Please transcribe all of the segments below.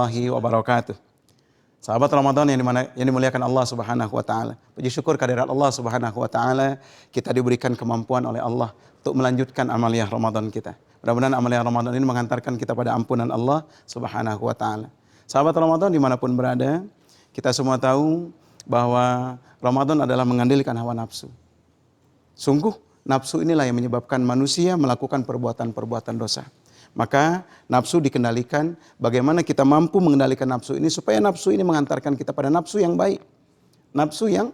warahmatullahi wabarakatuh. Sahabat Ramadan yang dimuliakan Allah Subhanahu wa taala. Puji syukur kehadirat Allah Subhanahu wa taala, kita diberikan kemampuan oleh Allah untuk melanjutkan amaliyah Ramadan kita. Mudah-mudahan amaliyah Ramadan ini mengantarkan kita pada ampunan Allah Subhanahu wa taala. Sahabat Ramadan dimanapun berada, kita semua tahu bahwa Ramadan adalah mengandalkan hawa nafsu. Sungguh nafsu inilah yang menyebabkan manusia melakukan perbuatan-perbuatan dosa. Maka nafsu dikendalikan, bagaimana kita mampu mengendalikan nafsu ini supaya nafsu ini mengantarkan kita pada nafsu yang baik. Nafsu yang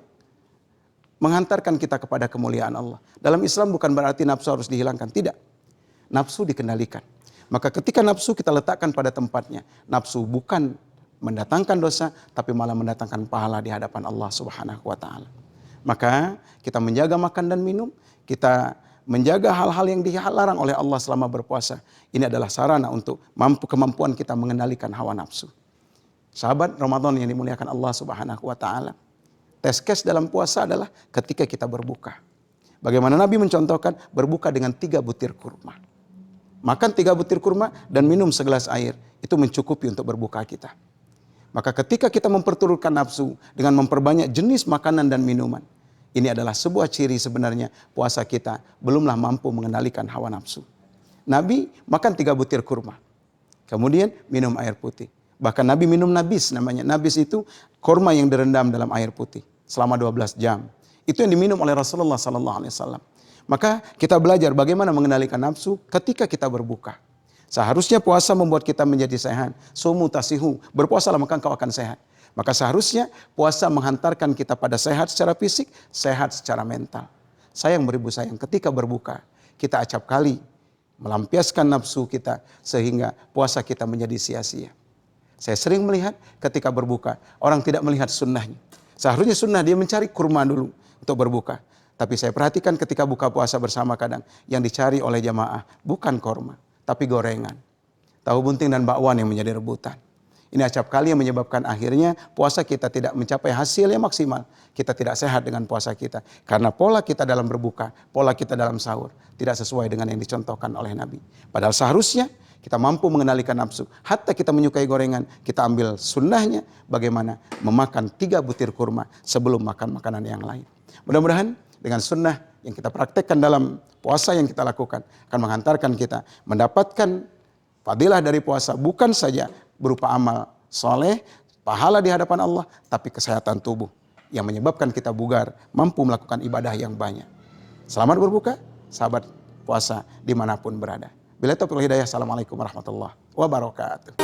menghantarkan kita kepada kemuliaan Allah. Dalam Islam bukan berarti nafsu harus dihilangkan, tidak. Nafsu dikendalikan. Maka ketika nafsu kita letakkan pada tempatnya, nafsu bukan mendatangkan dosa, tapi malah mendatangkan pahala di hadapan Allah Subhanahu wa taala. Maka kita menjaga makan dan minum, kita menjaga hal-hal yang dilarang oleh Allah selama berpuasa. Ini adalah sarana untuk kemampuan kita mengendalikan hawa nafsu. Sahabat Ramadan yang dimuliakan Allah Subhanahu wa taala. Test case dalam puasa adalah ketika kita berbuka. Bagaimana Nabi mencontohkan berbuka dengan 3 butir kurma. Makan 3 butir kurma dan minum segelas air, itu mencukupi untuk berbuka kita. Maka ketika kita memperturutkan nafsu dengan memperbanyak jenis makanan dan minuman, ini adalah sebuah ciri sebenarnya puasa kita belumlah mampu mengendalikan hawa nafsu. Nabi makan 3 butir kurma. Kemudian minum air putih. Bahkan Nabi minum nabis namanya. Nabis itu kurma yang direndam dalam air putih selama 12 jam. Itu yang diminum oleh Rasulullah SAW. Maka kita belajar bagaimana mengendalikan nafsu ketika kita berbuka. Seharusnya puasa membuat kita menjadi sehat. Sumu tasihu. Berpuasalah maka engkau akan sehat. Maka seharusnya puasa menghantarkan kita pada sehat secara fisik, sehat secara mental. Sayang beribu sayang, ketika berbuka, kita acap kali melampiaskan nafsu kita sehingga puasa kita menjadi sia-sia. Saya sering melihat ketika berbuka, orang tidak melihat sunnahnya. Seharusnya sunnah dia mencari kurma dulu untuk berbuka. Tapi saya perhatikan ketika buka puasa bersama kadang, yang dicari oleh jamaah bukan kurma, tapi gorengan. Tahu bunting dan bakwan yang menjadi rebutan. Ini acap kali yang menyebabkan akhirnya puasa kita tidak mencapai hasil yang maksimal. Kita tidak sehat dengan puasa kita. Karena pola kita dalam berbuka, pola kita dalam sahur tidak sesuai dengan yang dicontohkan oleh Nabi. Padahal seharusnya kita mampu mengendalikan nafsu. Hatta kita menyukai gorengan, kita ambil sunnahnya bagaimana memakan 3 butir kurma sebelum makan makanan yang lain. Mudah-mudahan dengan sunnah yang kita praktekkan dalam puasa yang kita lakukan akan menghantarkan kita mendapatkan fadilah dari puasa, bukan saja berupa amal soleh, pahala di hadapan Allah, tapi kesehatan tubuh yang menyebabkan kita bugar, mampu melakukan ibadah yang banyak. Selamat berbuka, sahabat puasa dimanapun berada. Bila taufiq wal hidayah, assalamualaikum warahmatullahi wabarakatuh.